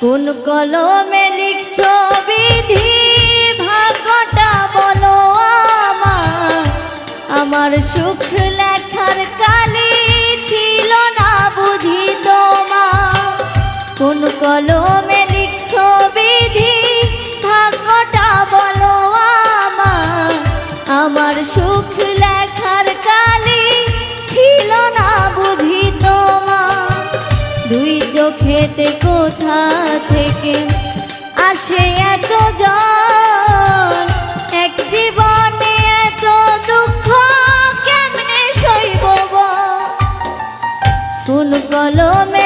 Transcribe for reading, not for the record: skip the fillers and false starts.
কোন কলমে লিখছো বিধি ভাগ্যটা বলো আমার, আমার সুখ লেখার কালি ছিল না বুঝি তোমার। কোন কলমে লিখছো বিধি ভাগ্যটা বলো আমার, আমার সুখ লেখার কালি ছিল না বুঝি তোমার। দুই চোখেতে কোথা থেকে আসে এত জল, এক জীবনে এত দুঃখ কেমনে সইব বল। কোন কলমে